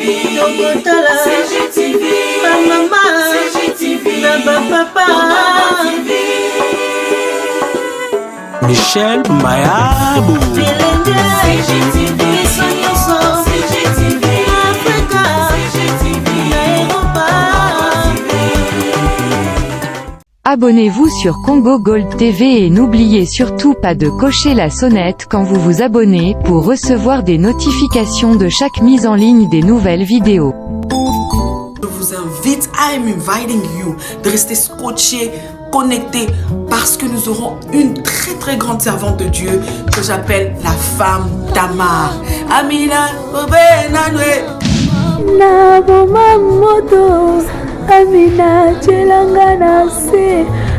Tokotala CGTV, maman CGTV, papa Michel Mayabou CGTV, CGTV, Africa CGTV, Europa. Abonnez-vous sur Congo Gold TV et n'oubliez surtout pas de cocher la sonnette quand vous vous abonnez pour recevoir des notifications de chaque mise en ligne des nouvelles vidéos. Je vous invite, I'm inviting you, de rester scotché, connecté, parce que nous aurons une très très grande servante de Dieu que j'appelle la femme Tamar. Amina, Amina, Tchelangana,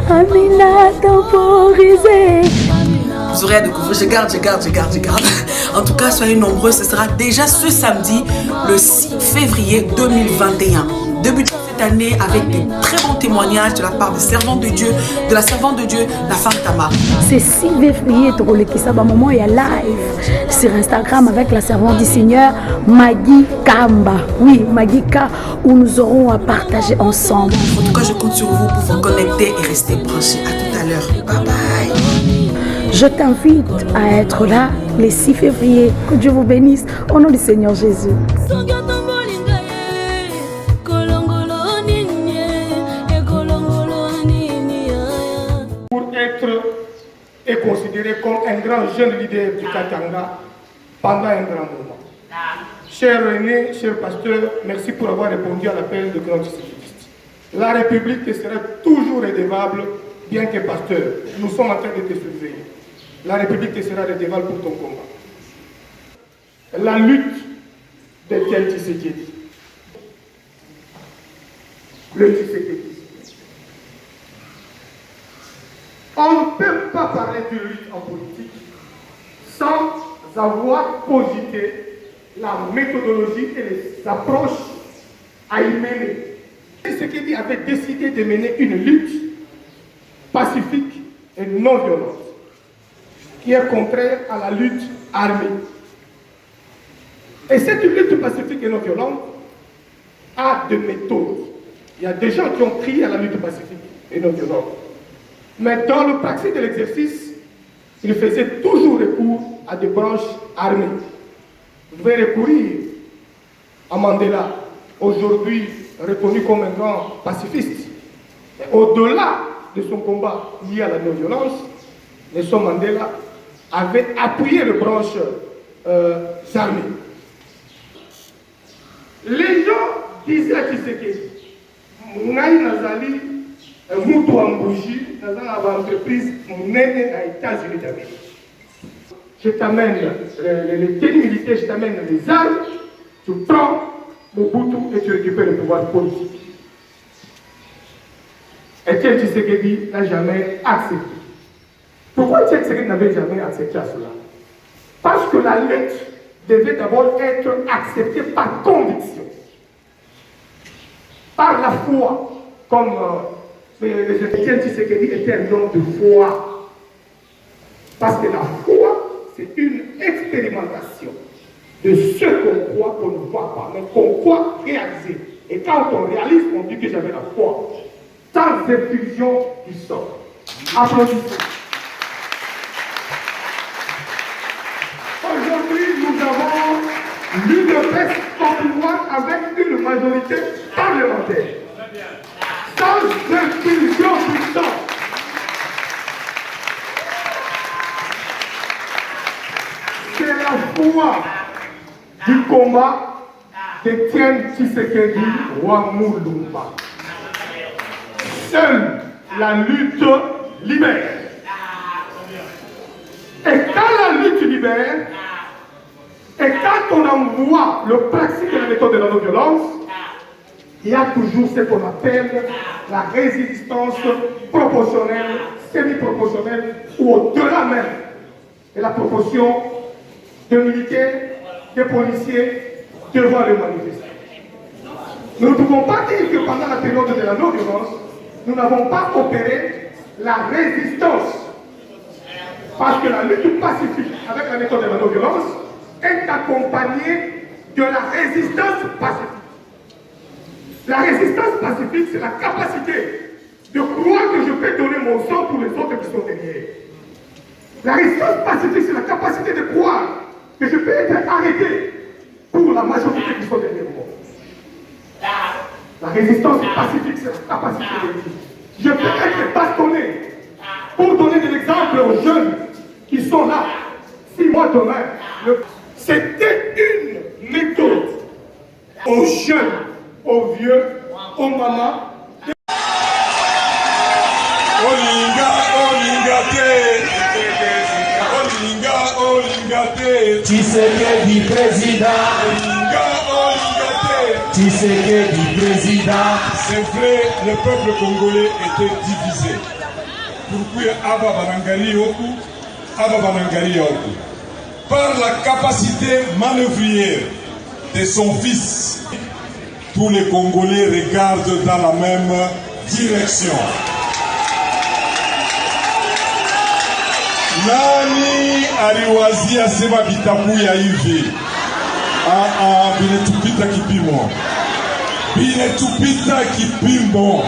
Amina, temporisé. Vous aurez à découvrir, je garde. En tout cas, soyez nombreux, ce sera déjà ce samedi, le 6 février 2021. Débutons cette année avec de très bons témoignages de la part des servantes de Dieu, de la servante de Dieu, la femme Tamar. C'est 6 février, maman, il y a live sur Instagram avec la servante du Seigneur, Maggie Kamba. Oui, Maggie K, où nous aurons à partager ensemble. En tout cas, je compte sur vous pour vous connecter et rester branchés. À tout à l'heure. Bye bye. Je t'invite à être là le 6 février. Que Dieu vous bénisse. Au nom du Seigneur Jésus. Pour être et considéré comme un grand jeune leader du Katanga pendant un grand moment. Cher René, cher pasteur, merci pour avoir répondu à l'appel de grand discipliste. La République te sera toujours redevable, bien que pasteur. Nous sommes en train de te surveiller. La République te sera redevable pour ton combat. La lutte de quel Tshisekedi. Le Tshisekedi. On ne peut pas parler de lutte en politique sans avoir cogité la méthodologie et les approches à y mener. Tshisekedi avait décidé de mener une lutte pacifique et non violente, qui est contraire à la lutte armée. Et cette lutte pacifique et non violente a des méthodes. Il y a des gens qui ont crié à la lutte pacifique et non violente. Mais dans le pratique de l'exercice, il faisait toujours recours à des branches armées. Vous devez recourir à Mandela, aujourd'hui reconnu comme un grand pacifiste. Au-delà de son combat lié à la non-violence, Nelson Mandela avait appuyé les branches armées. Les gens disaient à Tshisekedi, Ngai Nazali, Moutou Ambouji, dans une entreprise menée aux États-Unis d'Amérique. Je t'amène les tenues militaires, je t'amène les armes, tu prends Mobutu et tu récupères le pouvoir politique. Etienne Tshisekedi n'a jamais accepté. Pourquoi Etienne Tshisekedi n'avait jamais accepté à cela? Parce que la lutte devait d'abord être acceptée par conviction, par la foi, comme Etienne Tshisekedi était un homme de foi. Parce que la foi, c'est une expérimentation de ce qu'on croit qu'on ne voit pas, mais qu'on croit réaliser. Et quand on réalise, on dit que j'avais la foi. Sans effusion du sort. Applaudissez. Aujourd'hui, nous avons l'UDPS au pouvoir avec une majorité parlementaire. Sans effusion du sort. C'est la foi du combat d'Etienne Tshisekedi Wamulumba. Seule la lutte libère. Et quand la lutte libère, et quand on envoie le principe de la méthode de la non-violence, il y a toujours ce qu'on appelle la résistance proportionnelle, semi-proportionnelle, ou au-delà même de la proportion de militaires, de policiers devant les manifestants. Nous ne pouvons pas dire que pendant la période de la non-violence, nous n'avons pas opéré la résistance. Parce que la lutte pacifique avec la méthode de la non-violence est accompagnée de la résistance pacifique. La résistance pacifique, c'est la capacité de croire que je peux donner mon sang pour les autres qui sont derrière. La résistance pacifique, c'est la capacité de croire que je peux être arrêté pour la majorité qui sont derrière moi. La résistance pacifique, c'est la capacité de dire. Je peux être bastonné pour donner de l'exemple aux jeunes qui sont là. Si moi demain, c'était une méthode aux jeunes, aux vieux, aux mamans. Tshisekedi président. Tshisekedi président. C'est vrai, le peuple congolais était divisé. Pourquoi Abba Banangali Yoku, Abba Banangali Yoku. Par la capacité manœuvrière de son fils, tous les Congolais regardent dans la même direction. Nani aliwazia sema vitakuya hivi? Binetupita kipimo. Binetupita kipimo.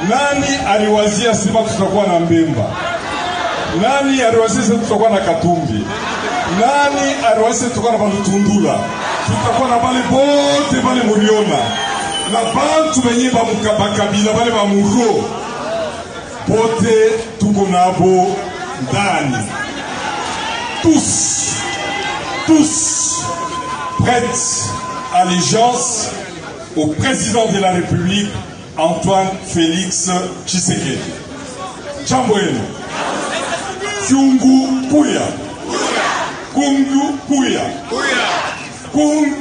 Nani aliwazia sema tutakuwa na Mbemba? Nani aliwazia sema tutakuwa na Katumbi? Nani aliwazia tutakuwa na Balutundula? Tutakuwa na bale bote bale muliona. Na bantu benye bakabila bale ba muro. Bote tuko nabo ndani. Tous prêtent allégeance au président de la République, Antoine Félix Tshisekedi. Jamboeno. Kyungu Kuya. Kungu Kuya.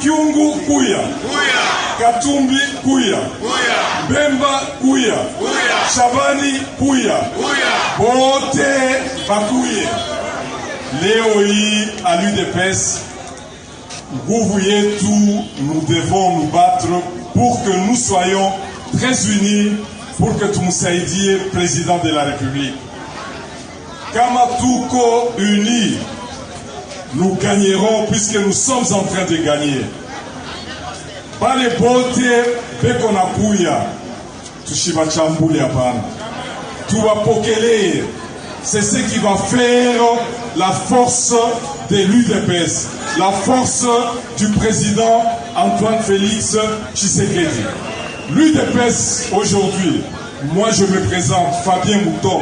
Kyungu Kuya. Katumbi Kuya. Bemba Kuya. Shabani Kuya. Bote Bakuye. Leo hii à l'UDPS, nguvu yetu, nous devons nous battre pour que nous soyons très unis, pour que tumsaidie président de la République. Kama tuko unis, nous gagnerons puisque nous sommes en train de gagner. Bale bote beko na kuya, tushibachambuli hapana. Tuwapokele. C'est ce qui va faire la force de l'UDPS, la force du président Antoine Félix Tshisekedi. L'UDPS aujourd'hui, moi je me présente, Fabien Mouton,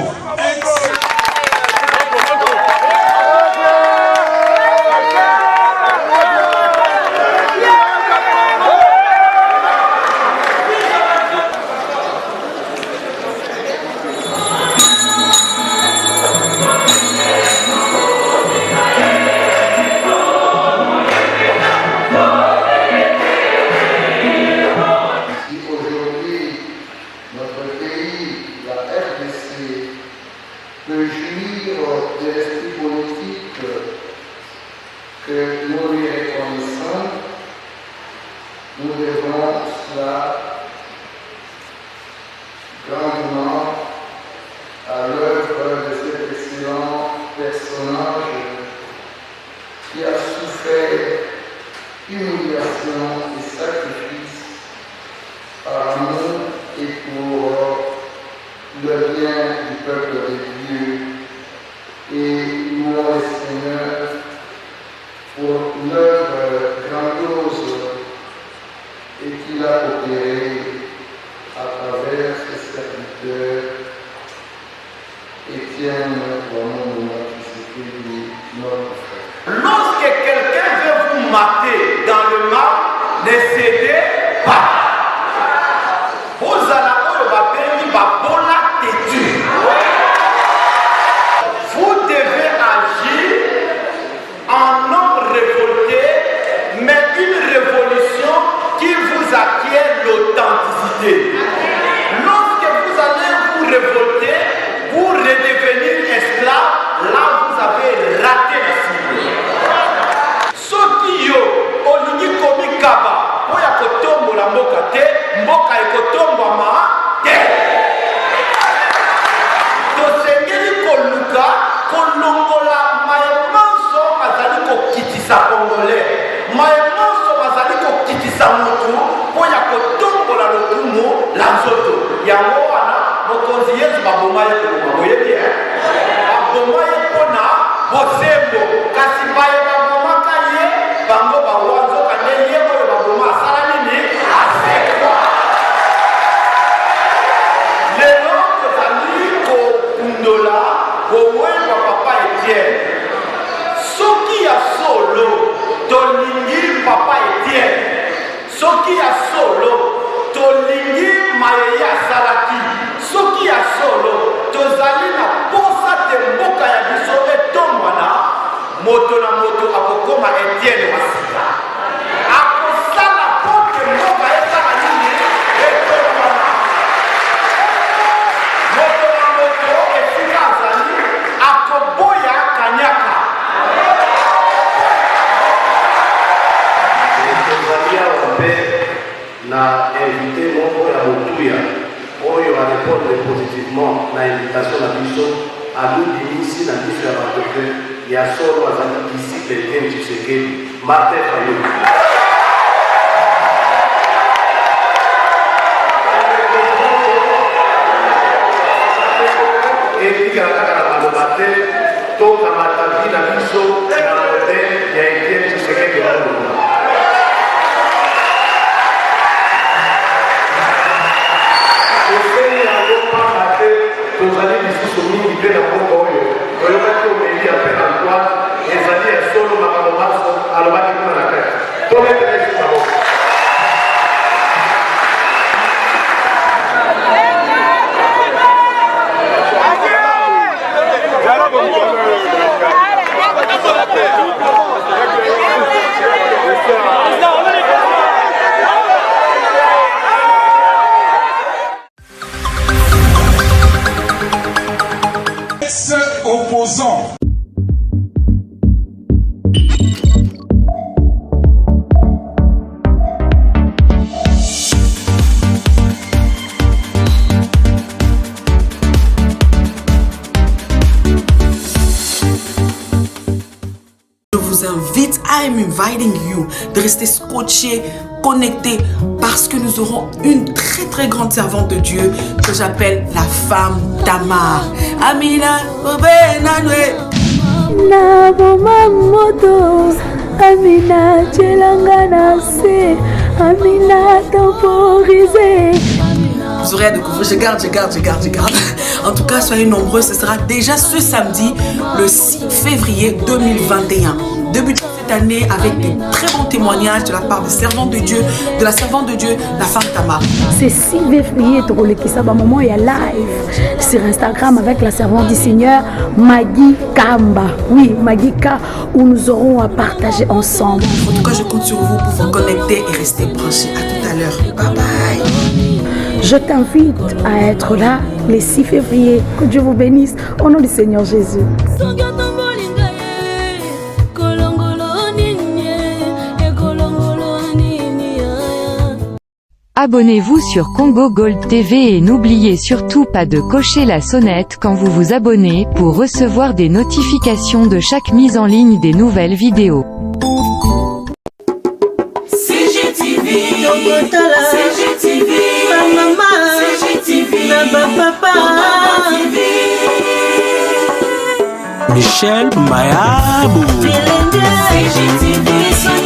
Lorsque quelqu'un veut vous mater dans le mal, ne cédez pas. Vous allez vous devez agir en homme révolté, mais une révolution qui vous acquiert l'authenticité. Lorsque vous allez vous révolter, vous redevenir esclave, là vous avez raté la cible. Soki yo olingi komi kaba oya kotombola mboka kasi baye babomaka ye bango bawanzoka nde ye oyo baboma asala nini asekwa lelo tozali kokundola kowemba papa Etienne soki ya solo tolingi papa Etienne soki ya solo tolingi mayeye asalaki soki ya solo tozali na posa te mboka ya biso etombwana moto na moto akokoma Etienne wa sika akosala pote mboka esala nini etombwana moto na moto esika azali akoboya kanyaka tozali awa mpe na invité moko ya motuya oyo arépondre positivement na invitation na biso aludimisi na biso ya bato mpe ya solo azali isi Etienne Tshisekedi Martin Fayulu etikala kaka na maloba te tokamata vi na biso na modele ya Etienne Tshisekedi Tshilombo oseli yango pamba te tozali lisusu mingi mpe na mboka oyo toyokaki omeli ya mpe Antoine ezali ya solo makambo maso alobaki kuna na kati tometele lisusu yango Opposant. Je vous invite, I am inviting you, de rester scotché, connecté, parce que nous aurons une très grande servante de Dieu que j'appelle la femme Tamar. Amina, Naboma moto Amina Tchelangana se Amina temporisé. Vous aurez à découvrir, je garde. En tout cas, soyez nombreux, ce sera déjà ce samedi, le 6 février 2021. Débutons cette année avec des très bons témoignages de la part des servants de Dieu, de la servante de Dieu, la femme Tamar. C'est 6 février, Torolekisa, moment il y a live sur Instagram avec la servante du Seigneur, Maggie Kamba. Oui, Maggie K, où nous aurons à partager ensemble. En tout cas, je compte sur vous pour vous connecter et rester branchés. À tout à l'heure. Bye bye. Je t'invite à être là le 6 février. Que Dieu vous bénisse. Au nom du Seigneur Jésus. Abonnez-vous sur Congo Gold TV et n'oubliez surtout pas de cocher la sonnette quand vous vous abonnez pour recevoir des notifications de chaque mise en ligne des nouvelles vidéos. Michel Mayabou. CGTV.